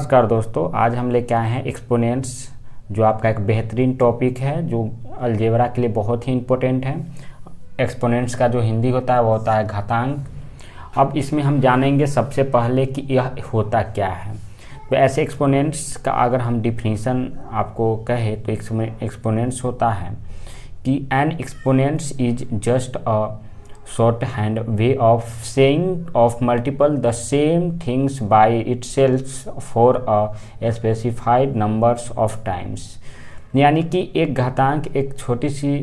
नमस्कार दोस्तों, आज हम लेके आए हैं एक्सपोनेंट्स, जो आपका एक बेहतरीन टॉपिक है जो अलजेब्रा के लिए बहुत ही इम्पोर्टेंट है। एक्सपोनेंट्स का जो हिंदी होता है वो होता है घातांक। अब इसमें हम जानेंगे सबसे पहले कि यह होता क्या है। तो ऐसे एक्सपोनेंट्स का अगर हम डिफिनीशन आपको कहे तो एक्सपोनेंट्स होता है कि an exponents is just a shorthand way of saying of multiple the same things by itself for a specified numbers of times। यानी कि एक घातांक एक छोटी सी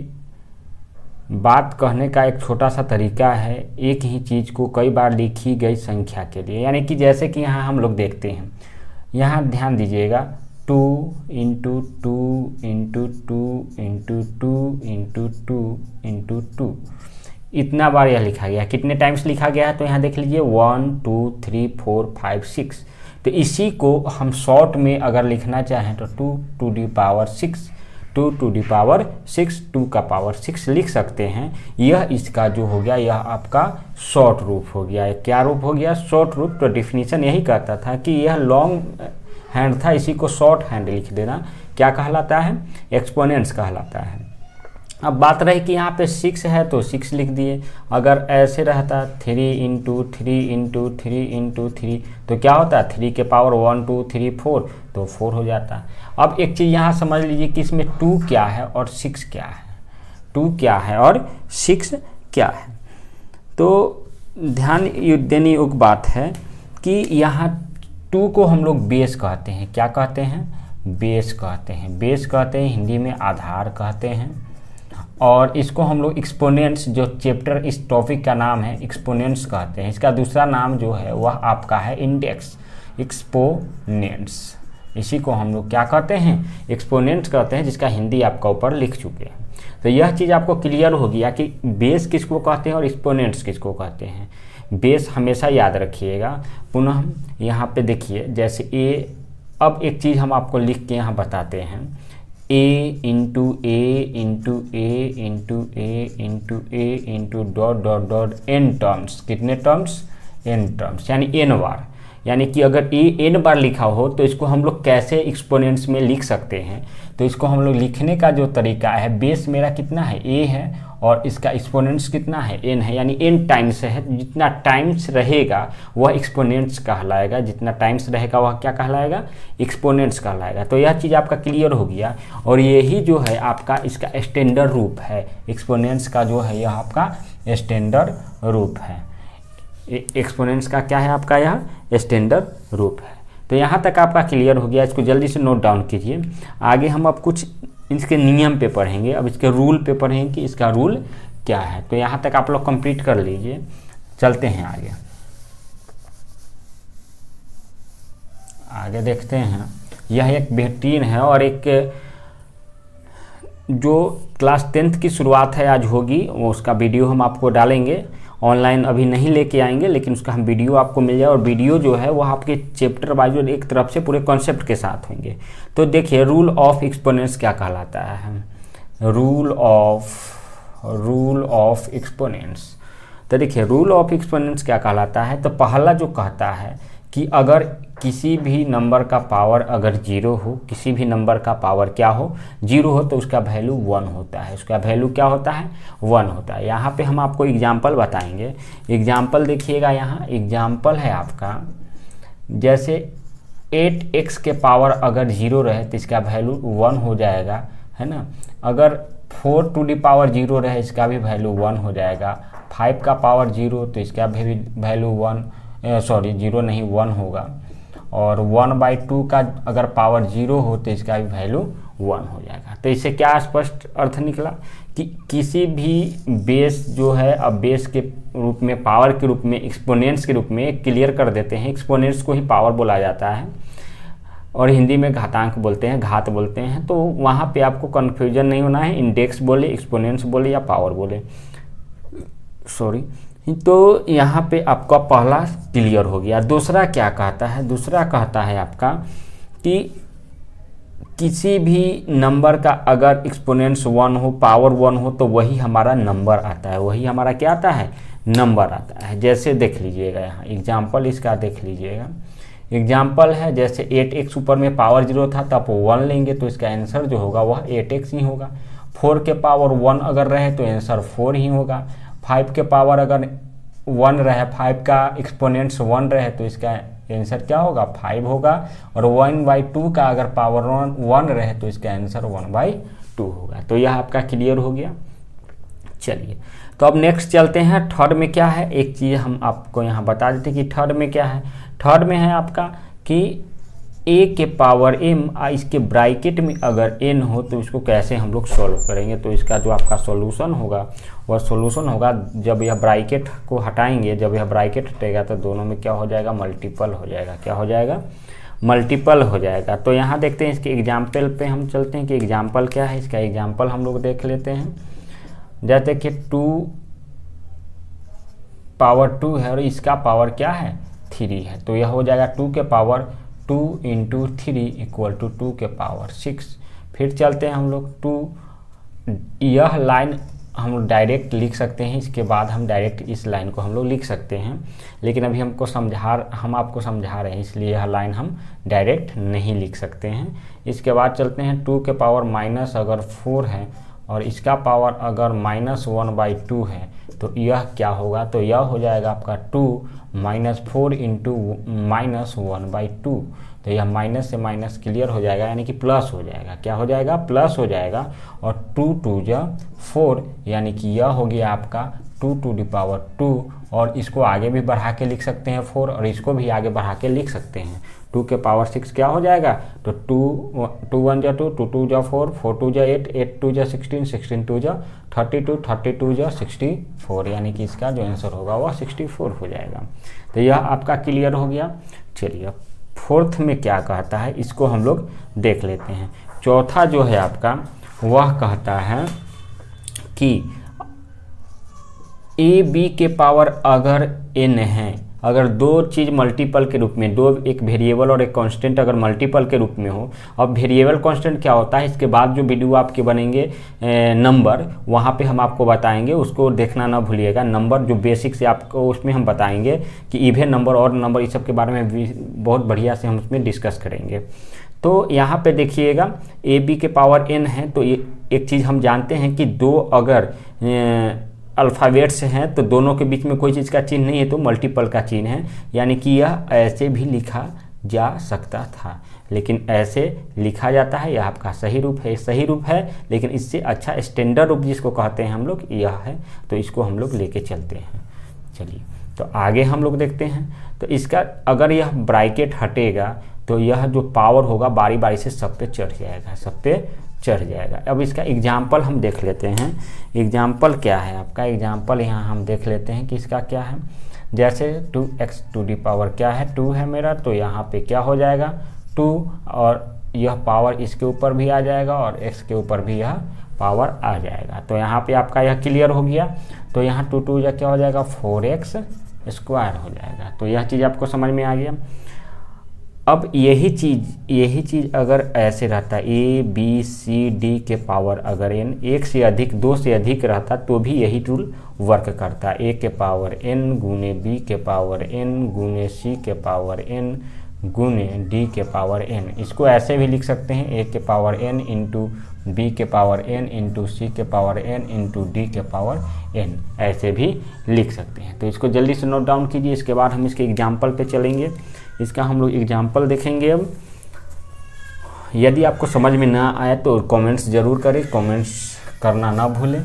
बात कहने का एक छोटा सा तरीका है एक ही चीज़ को कई बार लिखी गई संख्या के लिए। यानी कि जैसे कि यहाँ हम लोग देखते हैं, यहाँ ध्यान दीजिएगा 2 into 2 into 2 into 2 into 2 into 2 इतना बार यह लिखा गया। कितने टाइम्स लिखा गया है तो यहाँ देख लीजिए 1 2 3 4 5 6। तो इसी को हम शॉर्ट में अगर लिखना चाहें तो 2 to the power 6, 2 to the power 6, 2 का पावर 6 लिख सकते हैं। यह इसका जो हो गया यह आपका शॉर्ट रूप हो गया। क्या रूप हो गया? शॉर्ट रूप। तो डिफिनीशन यही कहता था कि यह लॉन्ग हैंड था, इसी को शॉर्ट हैंड लिख देना। क्या कहलाता है? एक्सपोनेंट्स कहलाता है। अब बात रही कि यहाँ पे 6 है तो 6 लिख दिए। अगर ऐसे रहता 3 इंटू 3 इंटू 3 इंटू 3 तो क्या होता है 3 के पावर 1 2 3 4 तो 4 हो जाता। अब एक चीज़ यहाँ समझ लीजिए कि इसमें 2 क्या है और 6 क्या है। 2 क्या है और 6 क्या है। तो ध्यान देने योग्य बात है कि यहाँ 2 को हम लोग बेस कहते हैं। क्या कहते हैं? बेस कहते हैं। बेस कहते हैं, हिंदी में आधार कहते हैं। और इसको हम लोग एक्सपोनेंट्स, जो चैप्टर इस टॉपिक का नाम है एक्सपोनेंट्स कहते हैं। इसका दूसरा नाम जो है वह आपका है इंडेक्स, एक्सपोनेंट्स। इसी को हम लोग क्या कहते हैं? एक्सपोनेंट्स कहते हैं, जिसका हिंदी आपका ऊपर लिख चुके हैं। तो यह चीज़ आपको क्लियर हो गया कि बेस किसको कहते हैं और एक्सपोनेंट्स किसको कहते हैं। बेस हमेशा याद रखिएगा। पुनः यहाँ पे देखिए, जैसे ए, अब एक चीज़ हम आपको लिख के यहाँ बताते हैं, a into A into A into A into A into dot dot dot n terms. कितने टर्म्स? n टर्म्स, यानी n बार। यानी कि अगर ए n बार लिखा हो तो इसको हम लोग कैसे एक्सपोनेंट्स में लिख सकते हैं। तो इसको हम लोग लिखने का जो तरीका है, बेस मेरा कितना है? a है और इसका एक्सपोनेंट्स कितना है? n है, यानी n टाइम्स है। जितना टाइम्स रहेगा वह एक्सपोनेंट्स कहलाएगा, जितना टाइम्स रहेगा वह क्या कहलाएगा? एक्सपोनेंट्स कहलाएगा। तो यह चीज़ आपका क्लियर हो गया। और यही जो है आपका इसका स्टैंडर्ड रूप है। एक्सपोनेंट्स का जो है यह आपका स्टैंडर्ड रूप है। एक्सपोनेंट्स का क्या है? आपका यह स्टैंडर्ड रूप है। तो यहाँ तक आपका क्लियर हो गया। इसको जल्दी से नोट डाउन कीजिए। आगे हम अब कुछ इसके नियम पे पढ़ेंगे, अब इसके रूल पे पढ़ेंगे कि इसका रूल क्या है। तो यहाँ तक आप लोग कंप्लीट कर लीजिए। चलते हैं आगे। आगे देखते हैं। यह एक बेहतरीन है और एक जो क्लास 10th की शुरुआत है आज होगी, वो उसका वीडियो हम आपको डालेंगे। ऑनलाइन अभी नहीं लेके आएंगे, लेकिन उसका हम वीडियो आपको मिल जाए। और वीडियो जो है वो आपके चैप्टर वाइज और एक तरफ से पूरे कॉन्सेप्ट के साथ होंगे। तो देखिए, रूल ऑफ एक्सपोनेंट्स क्या कहलाता है। Rule of exponents. तो देखिए, रूल ऑफ एक्सपोनेंट्स क्या कहलाता है। तो पहला जो कहता है कि अगर किसी भी नंबर का पावर अगर 0 हो, किसी भी नंबर का पावर क्या हो? 0 हो, तो उसका वैल्यू 1 होता है। उसका वैल्यू क्या होता है? 1 होता है। यहाँ पे हम आपको एग्जाम्पल बताएंगे। एग्जाम्पल देखिएगा, यहाँ एग्जाम्पल है आपका, जैसे 8x के पावर अगर 0 रहे तो इसका वैल्यू 1 हो जाएगा, है ना। अगर 4 टू दी पावर 0 रहे, इसका भी वैल्यू 1 हो जाएगा। 5 का पावर 0 तो इसका भी वैल्यू 0 नहीं 1 होगा। और 1/2 का अगर पावर 0 हो तो इसका भी वैल्यू 1 हो जाएगा। तो इससे क्या स्पष्ट अर्थ निकला कि किसी भी बेस जो है, अब बेस के रूप में, पावर के रूप में, एक्सपोनेंट्स के रूप में क्लियर कर देते हैं। एक्सपोनेंट्स को ही पावर बोला जाता है और हिंदी में घातांक बोलते हैं, घात बोलते हैं। तो वहाँ पे आपको कन्फ्यूजन नहीं होना है, इंडेक्स बोले, एक्सपोनेंट्स बोले या पावर बोले, सॉरी। तो यहाँ पे आपका पहला क्लियर हो गया। दूसरा क्या कहता है? दूसरा कहता है आपका कि किसी भी नंबर का अगर एक्सपोनेंट्स 1 हो, पावर 1 हो, तो वही हमारा नंबर आता है। वही हमारा क्या आता है? नंबर आता है। जैसे देख लीजिएगा, यहाँ एग्जाम्पल इसका देख लीजिएगा। एग्जाम्पल है, जैसे 8x ऊपर में पावर 0 था तो आप 1 लेंगे तो इसका आंसर जो होगा वह 8x ही होगा। 4 के पावर 1 अगर रहे तो आंसर 4 ही होगा। 5 के पावर अगर 1 रहे, 5 का एक्सपोनेंट्स 1 रहे तो इसका आंसर क्या होगा 5 होगा। और 1/2 का अगर पावर 1 रहे तो इसका आंसर 1/2 होगा। तो यह आपका क्लियर हो गया। चलिए तो अब नेक्स्ट चलते हैं, थर्ड में क्या है। एक चीज़ हम आपको यहाँ बता देते कि थर्ड में क्या है। थर्ड में है आपका कि a के पावर m, इसके ब्रैकेट में अगर n हो तो इसको कैसे हम लोग सॉल्व करेंगे। तो इसका जो आपका सॉल्यूशन होगा वह सॉल्यूशन होगा, जब यह ब्रैकेट को हटाएंगे, जब यह ब्रैकेट हटेगा तो दोनों में क्या हो जाएगा, मल्टीपल हो जाएगा। क्या हो जाएगा, मल्टीपल हो जाएगा। तो यहाँ देखते हैं इसके एग्जाम्पल पे हम चलते हैं कि एग्जाम्पल क्या है। इसका एग्जाम्पल हम लोग देख लेते हैं। जैसे कि 2 पावर 2 है और इसका पावर क्या है 3 है, तो यह हो जाएगा 2 के पावर 2 × 3 = 2 के पावर 6। फिर चलते हैं हम लोग 2, यह लाइन हम डायरेक्ट लिख सकते हैं, इसके बाद हम डायरेक्ट इस लाइन को हम लोग लिख सकते हैं, लेकिन अभी हम आपको समझा रहे हैं इसलिए यह लाइन हम डायरेक्ट नहीं लिख सकते हैं। इसके बाद चलते हैं 2 के पावर माइनस अगर 4 है और इसका पावर अगर -1/2 है तो यह क्या होगा, तो यह हो जाएगा आपका 2 - 4 × -1/2। तो यह माइनस से माइनस क्लियर हो जाएगा, यानी कि प्लस हो जाएगा। क्या हो जाएगा, प्लस हो जाएगा। और 2 × 2 = 4, यानी कि यह हो गया आपका 2⁻²। और इसको आगे भी बढ़ा के लिख सकते हैं 4, और इसको भी आगे बढ़ा के लिख सकते हैं 2 के पावर 6 क्या हो जाएगा, तो 2 1 = 2, 2 2 = 4, 4 2 = 8, 8 2 = 16, 16 2 = 32, 32 = 64, यानी कि इसका जो आंसर होगा वह 64 हो जाएगा। तो यह आपका क्लियर हो गया। चलिए फोर्थ में क्या कहता है इसको हम लोग देख लेते हैं। चौथा जो है आपका वह कहता है कि ab के पावर अगर n है, अगर दो चीज़ मल्टीपल के रूप में, दो एक वेरिएबल और एक कांस्टेंट अगर मल्टीपल के रूप में हो। अब वेरिएबल कांस्टेंट क्या होता है, इसके बाद जो वीडियो आपके बनेंगे नंबर, वहाँ पे हम आपको बताएंगे, उसको देखना ना भूलिएगा। नंबर जो बेसिक से आपको उसमें हम बताएंगे कि इवन नंबर और नंबर इस सब के बारे में भी बहुत बढ़िया से हम उसमें डिस्कस करेंगे। तो यहाँ पे देखिएगा ab के पावर n है, तो ये एक चीज़ हम जानते हैं कि दो अगर अल्फ़ाबेट्स हैं तो दोनों के बीच में कोई चीज़ का चिन्ह नहीं है तो मल्टीपल का चिन्ह है, यानी कि यह ऐसे भी लिखा जा सकता था, लेकिन ऐसे लिखा जाता है। यह आपका सही रूप है, सही रूप है, लेकिन इससे अच्छा स्टैंडर्ड रूप जिसको कहते हैं हम लोग यह है, तो इसको हम लोग लेके चलते हैं। चलिए तो आगे हम लोग देखते हैं। तो इसका अगर यह ब्रैकेट हटेगा तो यह जो पावर होगा बारी बारी से सब पे चढ़ जाएगा, सब पे चढ़ जाएगा। अब इसका एग्जाम्पल हम देख लेते हैं। एग्जाम्पल क्या है आपका, एग्जाम्पल यहाँ हम देख लेते हैं कि इसका क्या है। जैसे 2x⁻² क्या है, 2 है मेरा, तो यहाँ पे क्या हो जाएगा 2, और यह पावर इसके ऊपर भी आ जाएगा और x के ऊपर भी यह पावर आ जाएगा। तो यहाँ पे आपका यह क्लियर हो गया। तो यहाँ 2 2 क्या हो जाएगा 4x² हो जाएगा। तो यह चीज़ आपको समझ में आ गया। अब यही चीज़ अगर ऐसे रहता a b c d के पावर अगर n एक से अधिक, दो से अधिक रहता तो भी यही रूल वर्क करता। a के पावर n गुने b के पावर n गुने c के पावर n गुने d के पावर n। इसको ऐसे भी लिख सकते हैं a के पावर n इंटू b के पावर n इंटू c के पावर n इंटू d के पावर n, ऐसे भी लिख सकते हैं। तो इसको जल्दी से नोट डाउन कीजिए, इसके बाद हम इसके एग्जाम्पल पे चलेंगे। इसका हम लोग एग्जाम्पल देखेंगे। अब यदि आपको समझ में ना आए तो कमेंट्स ज़रूर करें, कमेंट्स करना ना भूलें,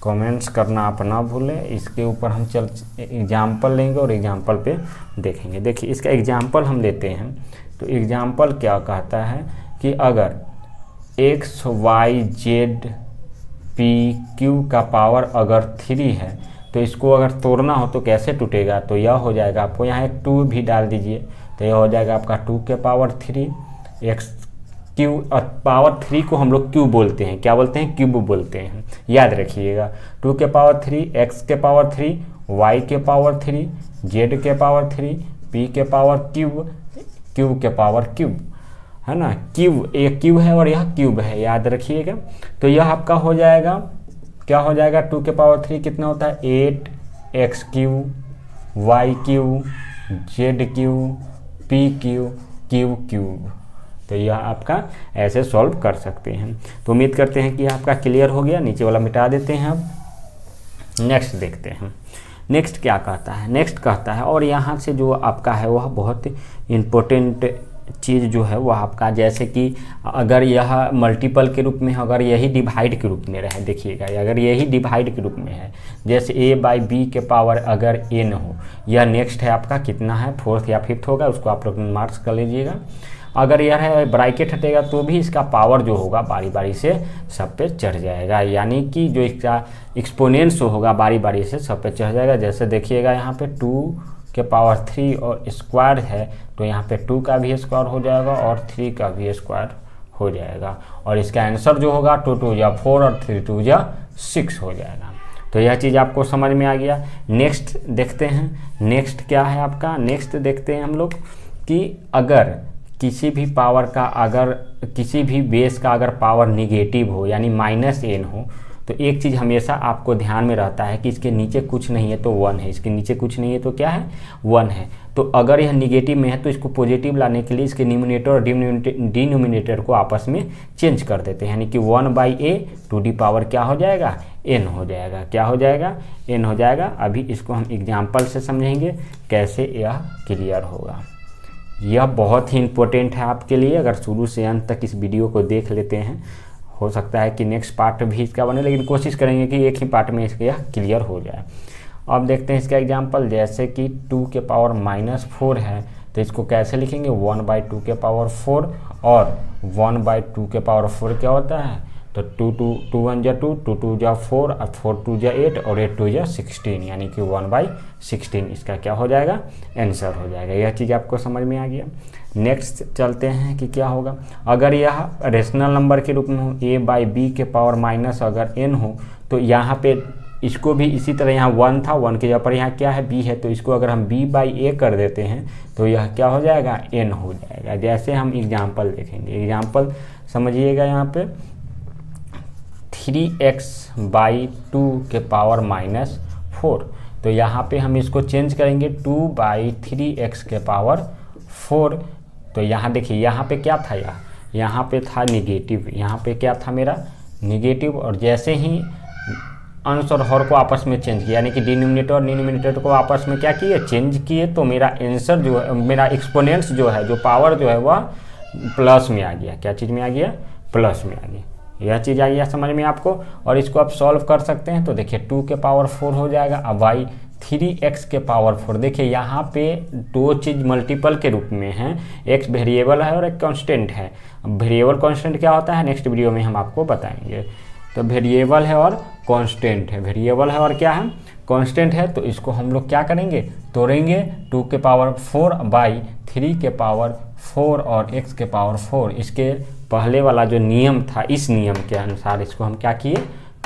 कमेंट्स करना आप ना भूलें। इसके ऊपर हम एग्जाम्पल लेंगे और एग्जाम्पल पे देखेंगे। देखिए इसका एग्जाम्पल हम लेते हैं। तो एग्जाम्पल क्या कहता है कि अगर x y z p q का पावर अगर 3 है तो इसको अगर तोड़ना हो तो कैसे टूटेगा, तो यह हो जाएगा, आपको यहाँ एक 2 भी डाल दीजिए तो यह हो जाएगा आपका 2 के पावर 3 x क्यू, और पावर 3 को हम लोग क्यू बोलते हैं, क्या बोलते हैं, क्यूब बोलते हैं, याद रखिएगा। 2 के पावर 3, x के पावर 3, y के पावर 3, z के पावर 3, p के पावर क्यूब, q के पावर क्यूब, है ना। क्यूब, एक क्यूब है और यह क्यूब है, याद रखिएगा। तो यह आपका हो जाएगा, क्या हो जाएगा 2 के पावर 3 कितना होता है 8x³ y³ z³ P Q Q cube. तो यह आपका ऐसे सॉल्व कर सकते हैं। तो उम्मीद करते हैं कि यह आपका क्लियर हो गया। नीचे वाला मिटा देते हैं। अब नेक्स्ट देखते हैं। नेक्स्ट क्या कहता है? नेक्स्ट कहता है, और यहाँ से जो आपका है वह बहुत इम्पोर्टेंट चीज़ जो है वह आपका, जैसे कि अगर यह मल्टीपल के रूप में है, अगर यही डिवाइड के रूप में रहे, देखिएगा अगर यही डिवाइड के रूप में है, जैसे a/b के पावर अगर n हो, यह नेक्स्ट है आपका कितना है, 4th या 5th होगा, उसको आप लोग मार्क्स कर लीजिएगा। अगर यह है ब्रैकेट हटेगा तो भी इसका पावर जो होगा बारी बारी से सब पे चढ़ जाएगा, यानी कि जो इसका एक्सपोनेंट्स होगा बारी बारी से सब पे चढ़ जाएगा। जैसे देखिएगा यहाँ पे 2 के पावर 3 और स्क्वायर है, तो यहाँ पे 2 का भी स्क्वायर हो जाएगा और 3 का भी स्क्वायर हो जाएगा, और इसका आंसर जो होगा 2 2 या 4 और 3 2 या 6 हो जाएगा। तो यह चीज़ आपको समझ में आ गया। नेक्स्ट देखते हैं। नेक्स्ट क्या है आपका? नेक्स्ट देखते हैं हम लोग कि अगर किसी भी पावर का, अगर किसी भी बेस का अगर पावर निगेटिव हो यानी -n हो, तो एक चीज़ हमेशा आपको ध्यान में रहता है कि इसके नीचे कुछ नहीं है तो 1 है, इसके नीचे कुछ नहीं है तो क्या है, 1 है। तो अगर यह निगेटिव में है तो इसको पॉजिटिव लाने के लिए इसके न्यूमिनेटर और डिनोमिनेटर को आपस में चेंज कर देते हैं, यानी कि 1/a टू दी पावर क्या हो जाएगा, n हो जाएगा। क्या हो जाएगा? n हो जाएगा। अभी इसको हम एग्जाम्पल से समझेंगे कैसे यह क्लियर होगा। यह बहुत ही इम्पोर्टेंट है आपके लिए। अगर शुरू से अंत तक इस वीडियो को देख लेते हैं, हो सकता है कि नेक्स्ट पार्ट भी इसका बने, लेकिन कोशिश करेंगे कि एक ही पार्ट में इसका यह क्लियर हो जाए। अब देखते हैं इसका एग्जांपल। जैसे कि 2 के पावर -4 है, तो इसको कैसे लिखेंगे, 1/2 के पावर 4, और 1/2 के पावर 4 क्या होता है, तो 2 1 जा 2, 2 2 जा 4, और 4 2 जा 8, और 8 2 जा 16, यानी कि 1/16 इसका क्या हो जाएगा, आंसर हो जाएगा। यह चीज़ आपको समझ में आ गया। नेक्स्ट चलते हैं कि क्या होगा। अगर यह रेशनल नंबर के रूप में हो, a/b के पावर माइनस अगर n हो, तो यहाँ पे इसको भी इसी तरह, यहाँ 1 था, 1 के जगह पर यहाँ क्या है, b है, तो इसको अगर हम b/a कर देते हैं तो यह क्या हो जाएगा, n हो जाएगा। जैसे हम एग्जाम्पल देखेंगे। एग्जाम्पल समझिएगा। यहाँ पे 3x/2 के पावर -4, तो यहाँ पे हम इसको चेंज करेंगे 2/3x के पावर 4। तो यहाँ देखिए, यहाँ पे क्या था, यहाँ पे था निगेटिव, यहाँ पे क्या था मेरा निगेटिव, और जैसे ही अंश और हर को आपस में चेंज किया, यानी कि डिनोमिनेटर और डिनोमिनेटर को आपस में क्या किए, चेंज किए, तो मेरा आंसर जो है, मेरा एक्सपोनेंट्स जो है, जो पावर जो है वह प्लस में आ गया। क्या चीज़ में आ गया, प्लस में आ गया। यह चीज़ आ गया समझ में आपको। और इसको आप सॉल्व कर सकते हैं। तो देखिए 2 के पावर 4 हो जाएगा। अब y 3x के पावर 4, देखिए यहाँ पे दो चीज़ मल्टीपल के रूप में है, एक वेरिएबल है और एक कांस्टेंट है। अब वेरिएबल कांस्टेंट क्या होता है नेक्स्ट वीडियो में हम आपको बताएंगे। तो वेरिएबल है और कांस्टेंट है, वेरिएबल है और क्या है, कांस्टेंट है। तो इसको हम लोग क्या करेंगे, तोड़ेंगे। 2 के पावर 4 बाई 3 के पावर 4 और x के पावर 4, इसके पहले वाला जो नियम था, इस नियम के अनुसार इसको हम क्या किए,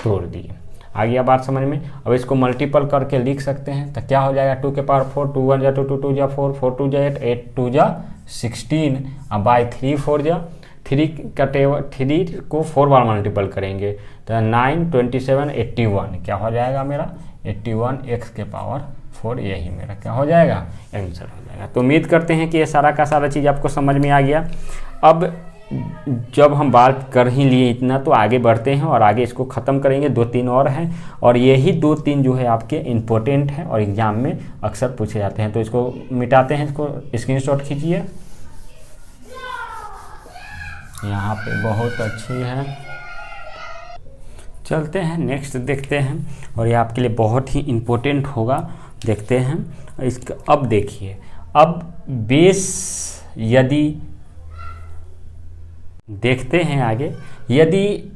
तोड़ दिए। आ गया बात समझ में। अब इसको मल्टीपल करके लिख सकते हैं। तो क्या हो जाएगा, 2 के पावर 4, 2 1 जा 2, 2 2 जा 4, 4 2 जा 8, 8 2 जा 16, अब बाई 3 4 जा 3 कटेगा, 3 को 4 बार मल्टीपल करेंगे तो 9 27 81, क्या हो जाएगा मेरा 81 x के पावर 4, यही मेरा क्या हो जाएगा, आंसर हो जाएगा। तो उम्मीद करते हैं कि ये सारा का सारा चीज़ आपको समझ में आ गया। अब जब हम बात कर ही लिए इतना, तो आगे बढ़ते हैं और आगे इसको ख़त्म करेंगे। 2-3 और हैं, और यही 2-3 जो है आपके इम्पोर्टेंट हैं और एग्ज़ाम में अक्सर पूछे जाते हैं। तो इसको मिटाते हैं, इसको स्क्रीनशॉट खींचिए। यहाँ पे बहुत अच्छी है। चलते हैं नेक्स्ट देखते हैं, और ये आपके लिए बहुत ही इम्पोर्टेंट होगा। देखते हैं इसका। अब देखिए, अब बेस यदि देखते हैं आगे, यदि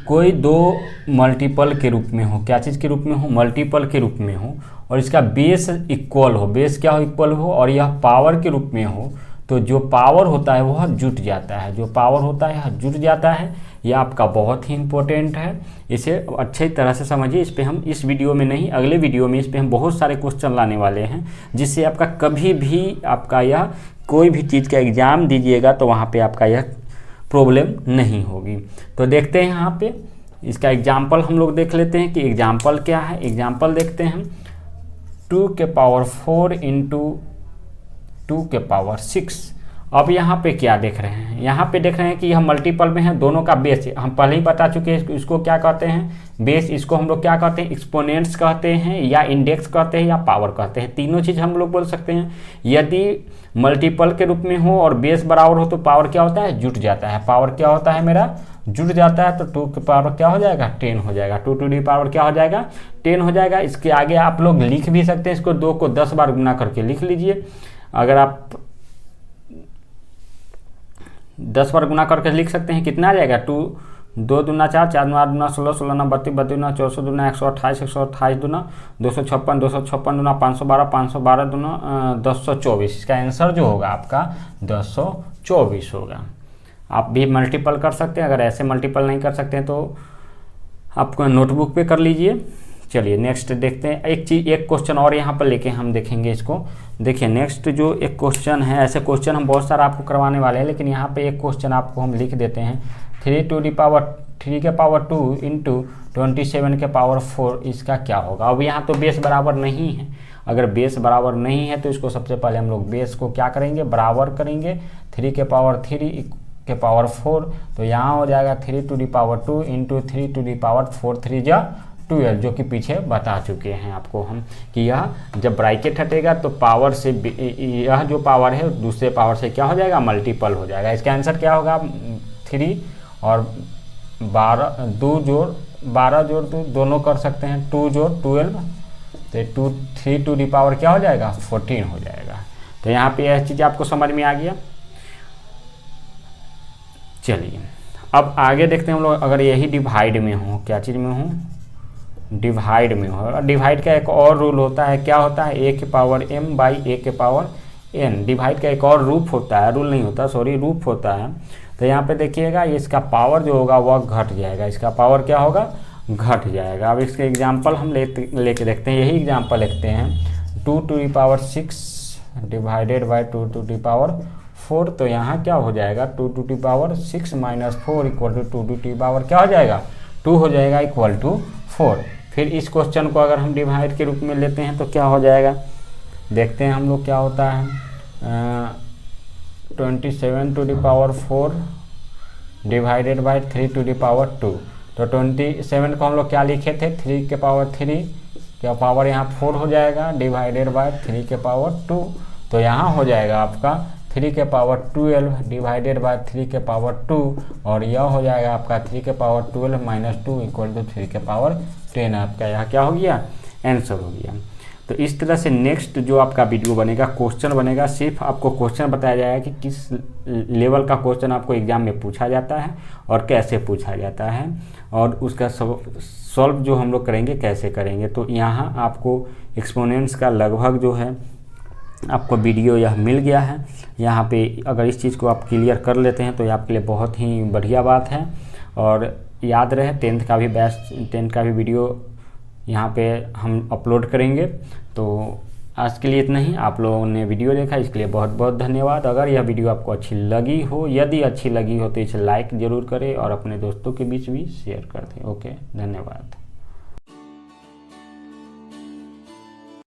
कोई दो मल्टीपल के रूप में हो, क्या चीज़ के रूप में हो, मल्टीपल के रूप में हो, और इसका बेस इक्वल हो, बेस क्या हो, इक्वल हो, और यह पावर के रूप में हो, तो जो पावर होता है वह जुट जाता है, जो पावर होता है जुट जाता है। यह आपका बहुत ही इम्पोर्टेंट है, इसे अच्छी तरह से समझिए। इस पे हम इस वीडियो में नहीं, अगले वीडियो में इस पे हम बहुत सारे क्वेश्चन लाने वाले हैं, जिससे आपका कभी भी आपका यह कोई भी चीज़ का एग्ज़ाम दीजिएगा तो वहाँ पे आपका यह प्रॉब्लम नहीं होगी। तो देखते हैं यहाँ पे इसका एग्जाम्पल हम लोग देख लेते हैं कि एग्जाम्पल क्या है। एग्जाम्पल देखते हैं, 2 के पावर 4 इंटू 2 के पावर 6। अब यहाँ पे क्या देख रहे हैं, यहाँ पे देख रहे हैं कि यह मल्टीपल में है, दोनों का बेस हम पहले ही बता चुके हैं इसको क्या कहते हैं बेस। इसको हम लोग क्या कहते हैं, एक्सपोनेंट्स कहते हैं या इंडेक्स कहते हैं या पावर कहते हैं, तीनों चीज़ हम लोग बोल सकते हैं। यदि मल्टीपल के रूप में हो और बेस बराबर हो तो पावर क्या होता है, जुट जाता है। पावर क्या होता है मेरा, जुट जाता है। तो 2 के पावर क्या हो जाएगा, 10 हो जाएगा। 2 टू दी पावर क्या हो जाएगा, 10 हो जाएगा। इसके आगे आप लोग लिख भी सकते हैं, इसको 2 को 10 बार गुना करके लिख लीजिए। अगर आप 10 बार गुना करके लिख सकते हैं, कितना आ जाएगा, 2 दूना 4, 4 दूना 8 दूना 16, 16 दूना 32, 32 दूना 64 दूना 128, 128 दूना 256, 256 दूना 512, 512 दूना 1024। इसका आंसर जो होगा आपका 1024 होगा। आप भी मल्टीपल कर सकते हैं, अगर ऐसे मल्टीपल नहीं कर सकते हैं तो आपको नोटबुक पे कर लीजिए। चलिए नेक्स्ट देखते हैं। एक क्वेश्चन और यहाँ पर लेके हम देखेंगे इसको। देखिए नेक्स्ट जो एक क्वेश्चन है, ऐसे क्वेश्चन हम बहुत सारा आपको करवाने वाले हैं, लेकिन यहाँ पे एक क्वेश्चन आपको हम लिख देते हैं। 3 टू दी पावर 3 के पावर 2 इंटू 27 के पावर 4, इसका क्या होगा। अब यहाँ तो बेस बराबर नहीं है, अगर बेस बराबर नहीं है तो इसको सबसे पहले हम लोग बेस को क्या करेंगे, बराबर करेंगे। 3 के पावर 3 के पावर 4, तो यहाँ हो जाएगा 3 to the power 2 into 3 to the power 4 3 जा 12, जो कि पीछे बता चुके हैं आपको हम कि यह जब ब्रैकेट हटेगा तो पावर से यह जो पावर है दूसरे पावर से क्या हो जाएगा, मल्टीपल हो जाएगा। इसका आंसर क्या होगा, 3 और 12 जोड़ 2 दोनों कर सकते हैं, 2 जोड़ 12, तो 3 टू दी पावर क्या हो जाएगा, 14 हो जाएगा। तो यहाँ पे यह चीज़ आपको समझ में आ गया। चलिए अब आगे देखते हैं हम लोग। अगर यही डिवाइड में हो, क्या चीज़ में हो, डिवाइड में हो। डिवाइड का एक और रूल होता है, क्या होता है, a के पावर m बाई a के पावर n। डिवाइड का एक और रूप होता है, रूल नहीं होता, सॉरी रूप होता है। तो यहाँ पे देखिएगा इसका पावर जो होगा वह घट जाएगा, इसका पावर क्या होगा, घट जाएगा। अब इसके एग्जाम्पल हम लेके देखते हैं। यही एग्जाम्पल लिखते हैं, 2 to the power 6 divided by 2 to the power 4। तो यहाँ क्या हो जाएगा, 2 to the power 6 minus 4 equal to 2 to the power क्या हो जाएगा, 2 हो जाएगा इक्वल टू 4। फिर इस क्वेश्चन को अगर हम डिवाइड के रूप में लेते हैं तो क्या हो जाएगा, देखते हैं हम लोग क्या होता है। 27 to the power 4 divided by 3 to the power 2। तो 27 को हम लोग क्या लिखे थे, 3 के पावर 3 का पावर यहाँ 4 हो जाएगा डिवाइडेड बाई 3 के पावर 2। तो यहाँ हो जाएगा आपका 3 के पावर 12 डिवाइडेड बाय 3 के पावर 2, और यह हो जाएगा आपका 3 के पावर 12 माइनस 2 इक्वल टू 3 के पावर 10। आपका यहाँ क्या हो गया, आंसर हो गया। तो इस तरह से नेक्स्ट जो आपका वीडियो बनेगा, क्वेश्चन बनेगा, सिर्फ आपको क्वेश्चन बताया जाएगा कि किस लेवल का क्वेश्चन आपको एग्जाम में पूछा जाता है और कैसे पूछा जाता है, और उसका सॉल्व जो हम लोग करेंगे कैसे करेंगे। तो यहाँ आपको एक्सपोनेंट्स का लगभग जो है आपको वीडियो यह मिल गया है। यहाँ पे अगर इस चीज़ को आप क्लियर कर लेते हैं तो ये आपके लिए बहुत ही बढ़िया बात है। और याद रहे 10th का भी वीडियो यहाँ पे हम अपलोड करेंगे। तो आज के लिए इतना ही। आप लोगों ने वीडियो देखा इसके लिए बहुत बहुत धन्यवाद। अगर यह वीडियो आपको अच्छी लगी हो, यदि अच्छी लगी हो तो इसे लाइक ज़रूर करें और अपने दोस्तों के बीच भी शेयर कर दें। ओके, धन्यवाद।